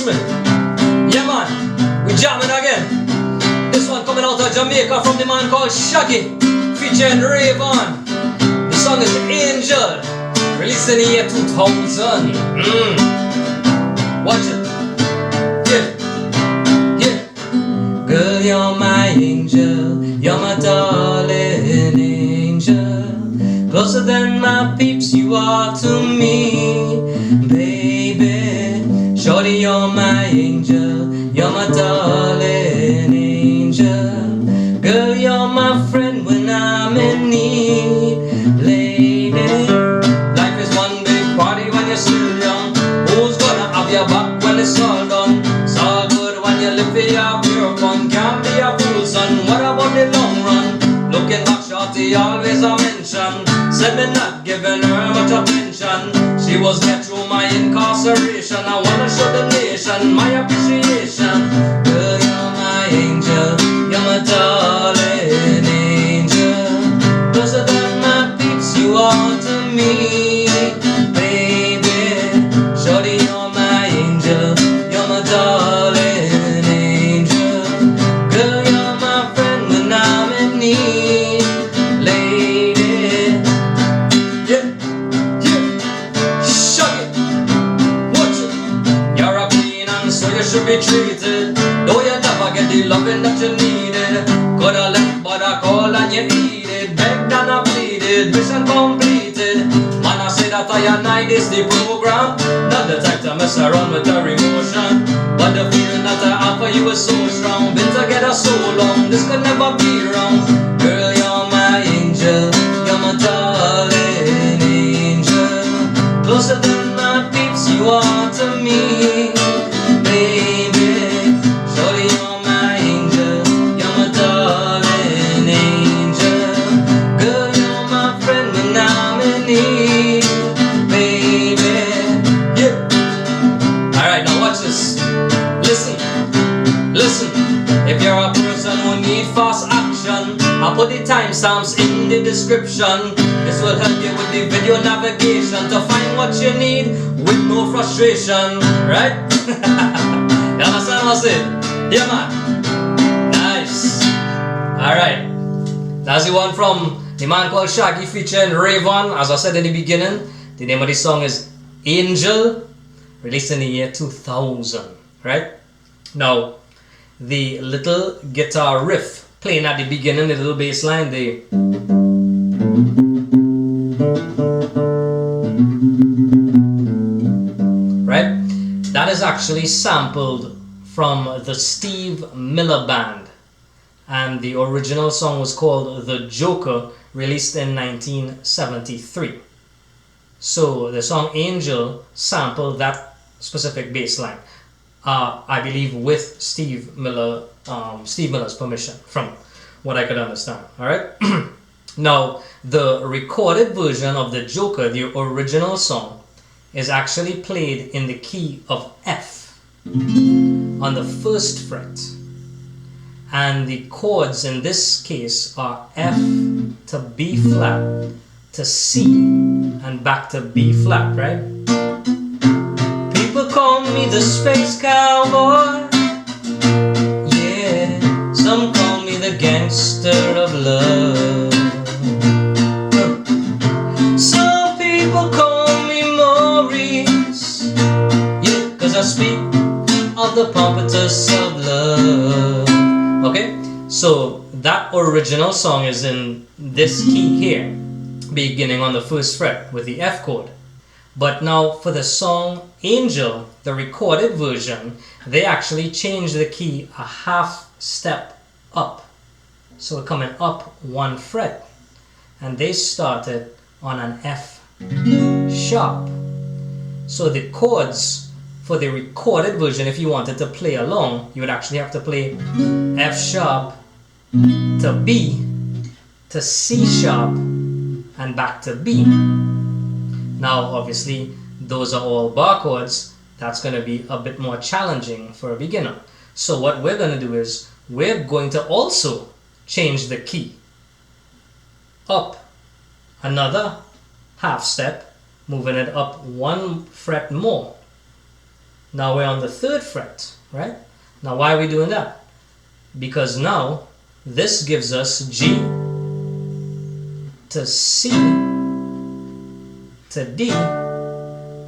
me. Yeah man, we jamming again. This one coming out of Jamaica from the man called Shaggy, featuring Rayvon. The song is Angel, released in the year 2000. Watch it. Yeah. Girl, you're my angel, you're my darling angel. Closer than my peeps you are to me, baby. Shorty, you're my angel, you're my darling angel. Girl, you're my friend when I'm in need, lady. Life is one big party when you're still young. Who's gonna have your back when it's all done? It's all good when you live for your pure fun. Can't be a fool, son. What about the long run? Looking back, shorty always a mention. Said me not giving her much attention. She was get through my incarceration. I wanna show the nation my appreciation. Girl, you're my angel, you're my darling angel. Closer than my peeps you are to me, baby. Shorty, you're my angel, you're my darling angel. Girl, you're my friend when I'm in need, lady. Yeah, yeah. Shaggy, watch it. You're a queen and so you should be treated. Though you never get the loving that you needed. Coulda left but I called and you needed. Begged and I pleaded, mission completed. Man, I say that I and I is the program. Not the type to mess around with your emotion. But the feeling that I have for you is so strong. Been together so long, this could never be wrong. Girl, you're my angel, you're my darling angel. Closer than my peeps you are to me, baby. Shorty, you're my angel, you're my darling angel. Girl, you're my friend when I'm in need, baby. Yeah. Alright, now watch this. Listen, listen. If you're a person who need fast action, I'll put the timestamps in the description. This will help you with the video navigation to find what you need with no frustration, right? You understand what I said? Yeah man. Nice. Alright. That's the one from the man called Shaggy featuring Rayvon. As I said in the beginning, the name of the song is Angel, released in the year 2000, right? Now, the little guitar riff playing at the beginning, the little bass line, right? That is actually sampled from the Steve Miller Band, and the original song was called The Joker, released in 1973. So the song Angel sampled that specific bass line, I believe with Steve Miller's permission, from what I could understand. All right. Now, the recorded version of The Joker, the original song, is actually played in the key of F on the 1st fret, and the chords in this case are F to B flat to C and back to B flat, right? People call me the space cowboy, yeah. Some call me the gangster of love. Some people call me Maurice, yeah, cause I speak of the pompatus of love. Okay, so that original song is in this key here, beginning on the 1st fret with the F chord. But now for the song Angel, the recorded version, they actually changed the key a half step up. So we're coming up 1 fret, and they started on an F sharp. So the chords for the recorded version, if you wanted to play along, you would actually have to play F sharp to B to C sharp and back to B. Now obviously those are all bar chords. That's going to be a bit more challenging for a beginner. So what we're going to do is we're going to also change the key up another half step, moving it up 1 fret more. Now we're on the 3rd fret, right? Now why are we doing that? Because now this gives us G to C to D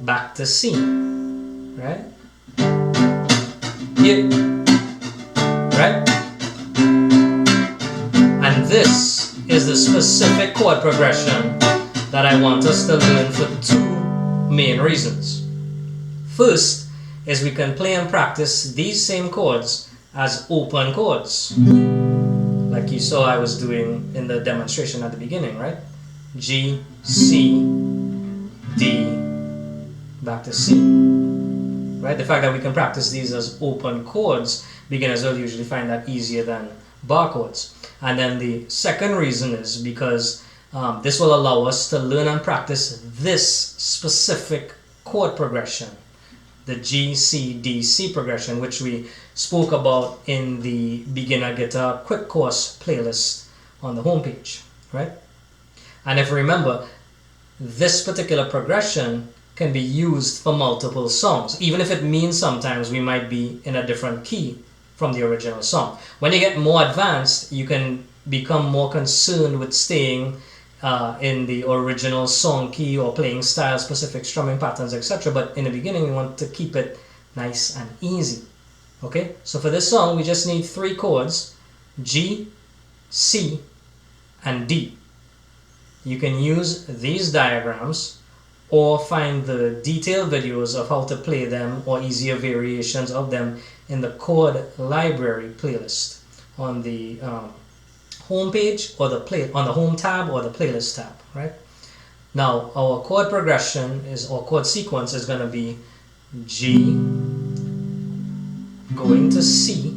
back to C, right? Yeah, right? And this is the specific chord progression that I want us to learn for 2 main reasons. First is we can play and practice these same chords as open chords, like you saw I was doing in the demonstration at the beginning, right? G, C, D, back to C, right? The fact that we can practice these as open chords, beginners will usually find that easier than bar chords. And then the second reason is because this will allow us to learn and practice this specific chord progression, the G, C, D, C progression, which we spoke about in the beginner guitar quick course playlist on the homepage, right? And if you remember, this particular progression can be used for multiple songs, even if it means sometimes we might be in a different key from the original song. When you get more advanced, you can become more concerned with staying in the original song key or playing style specific strumming patterns, etc. But in the beginning we want to keep it nice and easy. Okay, so for this song we just need 3 chords, G, C, and D. You can use these diagrams or find the detailed videos of how to play them or easier variations of them in the chord library playlist on the home page or on the home tab or the playlist tab, right? Now our chord progression or chord sequence is going to be G going to C,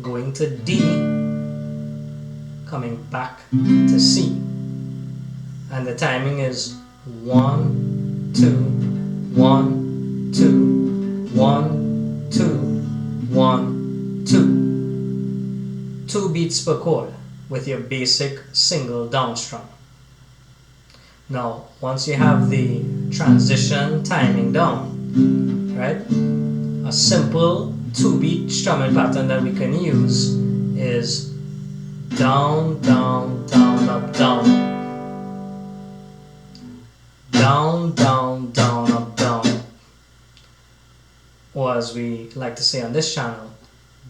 going to D, coming back to C, and the timing is 1, 2, 1, 2, 1, 2, 1, 2. 2 beats per chord with your basic single down strum. Now, once you have the transition timing down, right, a simple 2-beat strumming pattern that we can use is down, down, down, up, down, down, down, down, up, down, or as we like to say on this channel,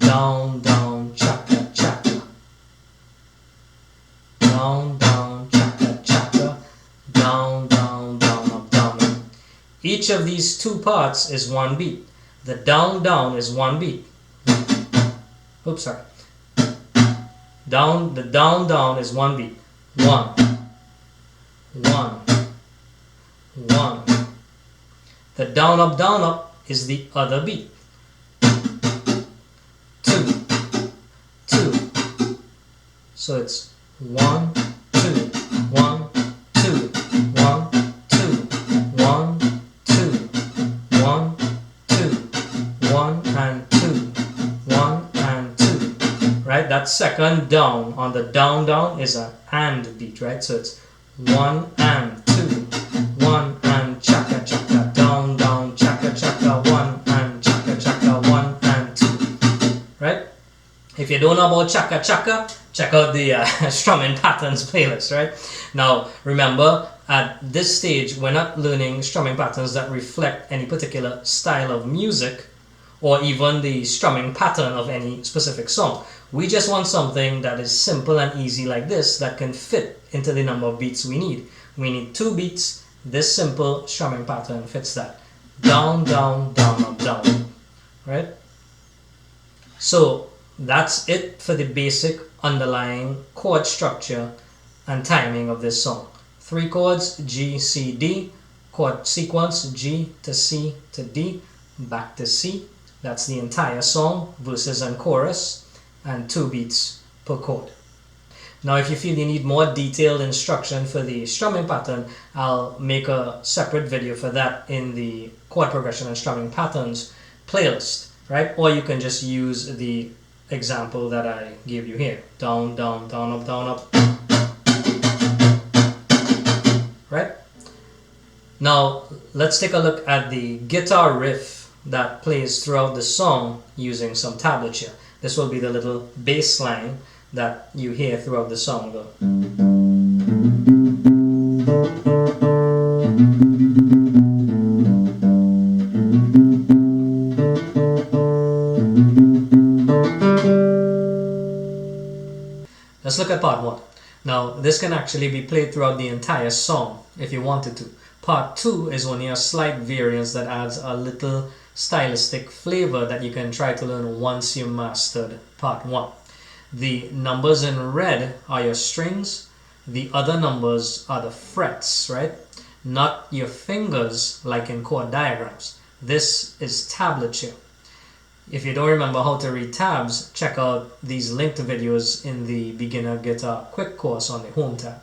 down, down, chaka, chaka, down, down, chaka, chaka, down, down, down, up, down. Each of these 2 parts is 1 beat. The down, down is 1 beat. Oops, sorry. The down, down is 1 beat. 1, 1, 1. The down, up is the other beat. 2, 2. So it's 1, 2, 1, 2, 1, 2, 1, 2, 1, 2, 1, and 2, 1 and 2. Right? That second down on the down, down is an and beat, right? So it's 1 and 2, 1 and chaka, chaka, down, down, chaka, chaka, 1 and chaka, chaka, 1 and 2. Right? If you don't know about chaka, chaka, check out the strumming patterns playlist, right? Now, remember, at this stage, we're not learning strumming patterns that reflect any particular style of music or even the strumming pattern of any specific song. We just want something that is simple and easy like this that can fit into the number of beats we need. We need 2 beats. This simple strumming pattern fits that. Down, down, down, up, down. Right? So that's it for the basic underlying chord structure and timing of this song. 3 chords, G, C, D. Chord sequence, G to C to D, back to C. That's the entire song, verses and chorus, and 2 beats per chord. Now if you feel you need more detailed instruction for the strumming pattern, I'll make a separate video for that in the chord progression and strumming patterns playlist, right? Or you can just use the example that I gave you here. Down, down, down, up, down, up. Right? Now let's take a look at the guitar riff that plays throughout the song using some tablature. This will be the little bass line that you hear throughout the song. Go. Let's look at part 1. Now, this can actually be played throughout the entire song if you wanted to. Part 2 is only a slight variance that adds a little stylistic flavor that you can try to learn once you mastered part 1. The numbers in red are your strings. The other numbers are the frets, right? Not your fingers like in chord diagrams. This is tablature. If you don't remember how to read tabs, check out these linked videos in the Beginner Guitar Quick course on the Home tab.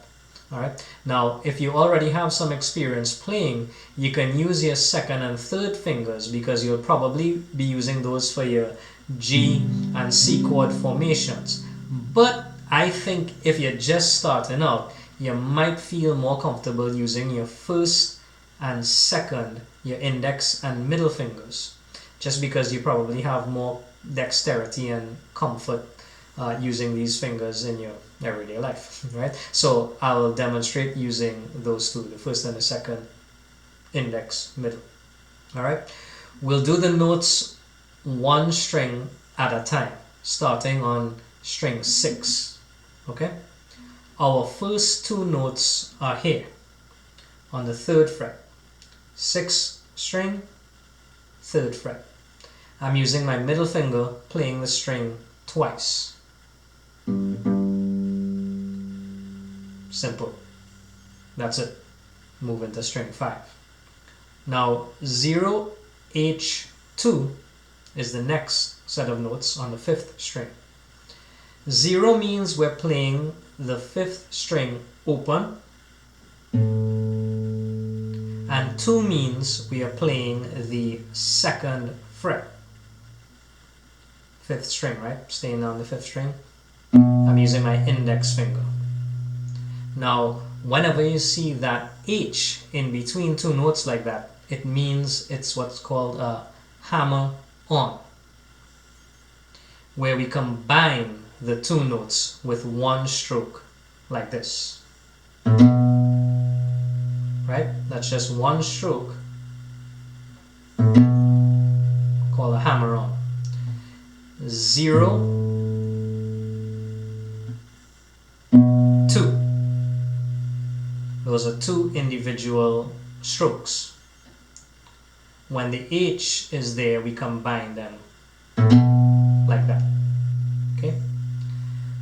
Alright, now if you already have some experience playing, you can use your second and third fingers because you'll probably be using those for your G and C chord formations. But I think if you're just starting out, you might feel more comfortable using your first and second, your index and middle fingers, just because you probably have more dexterity and comfort using these fingers in your everyday life, right? So I will demonstrate using those two, the first and the second, index, middle. All right, we'll do the notes one string at a time, starting on string 6. Okay, our first two notes are here on the 3rd fret, 6th string, 3rd fret. I'm using my middle finger playing the string twice. Simple. That's it. Move into string 5. Now 0, H2 is the next set of notes on the 5th string. 0 means we're playing the 5th string open, and 2 means we are playing the 2nd fret. 5th string, right? Staying on the 5th string. I'm using my index finger. Now, whenever you see that H in between two notes like that, it means it's what's called a hammer on, where we combine the two notes with one stroke like this. Right? That's just one stroke called a hammer on. 0, 2. Those are two individual strokes. When the H is there, we combine them like that. Okay?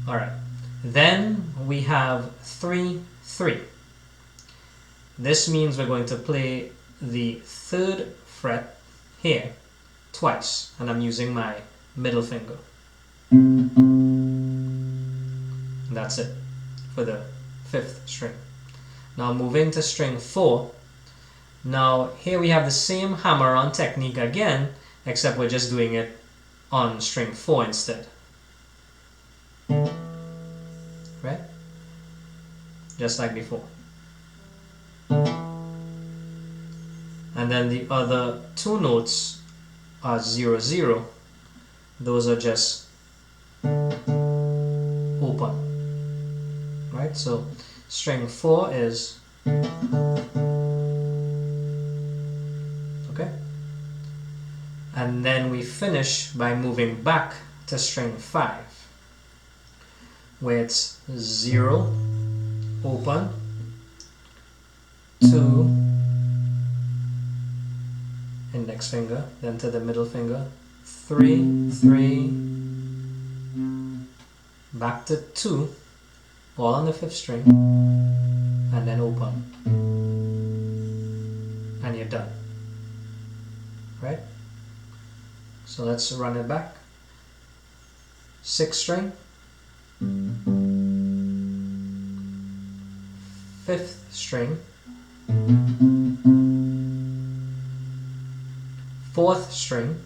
Alright. Then we have 3, 3. This means we're going to play the 3rd fret here twice, and I'm using my middle finger. That's it for the 5th string. Now moving to string 4. Now here we have the same hammer-on technique again, except we're just doing it on string 4 instead. Right? Just like before. And then the other two notes are 0, 0. Those are just open. Right? So string 4 is okay. And then we finish by moving back to string 5, where it's 0, open, 2, index finger, then to the middle finger, 3, 3, back to 2, all on the 5th string, and then open, and you're done. Right? So let's run it back. 6th string, 5th string, 4th string,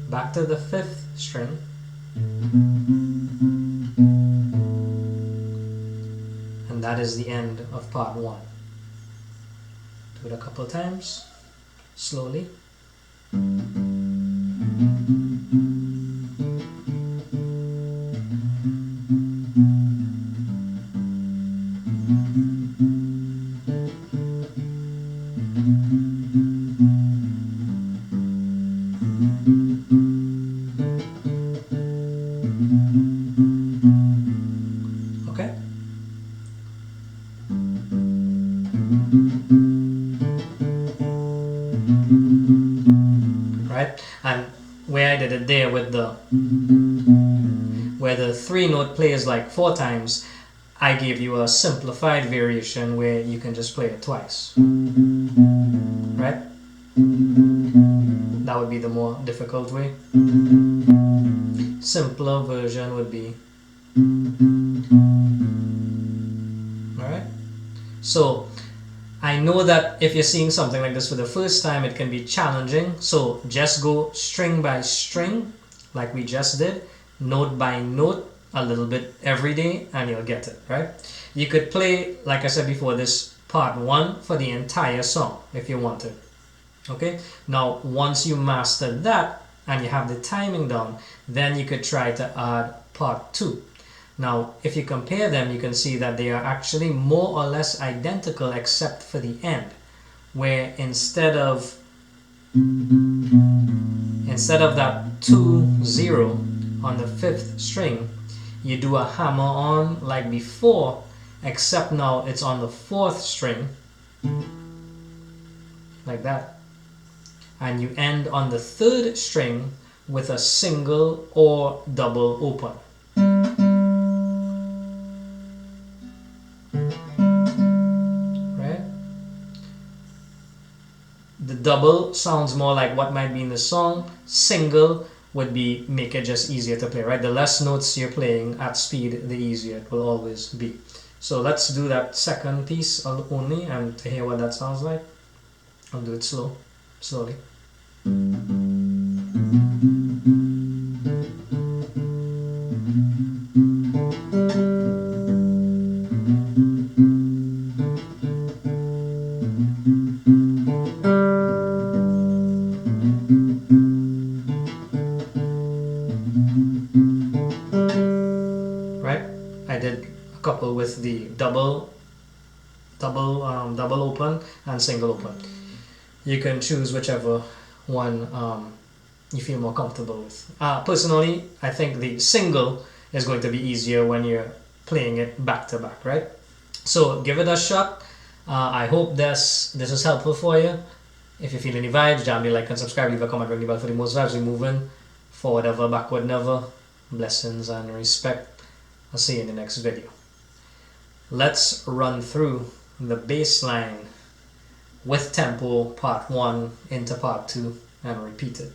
back to the 5th string, and that is the end of part 1. Do it a couple times, slowly. Okay. Right, and where I did it there with the where the 3-note plays like 4 times, I gave you a simplified variation where you can just play it twice. Right? That would be the more difficult way. Simpler version would be. Alright? So I know that if you're seeing something like this for the first time, it can be challenging. So just go string by string, like we just did, note by note, a little bit every day, and you'll get it, right? You could play, like I said before, this part 1 for the entire song if you wanted. Okay? Now, once you master that and you have the timing down, then you could try to add part 2. Now, if you compare them, you can see that they are actually more or less identical except for the end, where instead of that 2-0 on the 5th string, you do a hammer on like before, except now it's on the 4th string, like that, and you end on the 3rd string with a single or double open. Right? The double sounds more like what might be in the song. Single would be make it just easier to play, right? The less notes you're playing at speed, the easier it will always be. So let's do that second piece only, and to hear what that sounds like, I'll do it slowly. Couple with the double open and single open. You can choose whichever one you feel more comfortable with. Personally, I think the single is going to be easier when you're playing it back to back, right? So give it a shot. I hope this is helpful for you. If you feel any vibes, jam the like and subscribe, leave a comment, ring the bell for the most vibes we moving forward ever, backward never. Blessings and respect. I'll see you in the next video. Let's run through the bass line with tempo part 1 into part 2 and repeat it.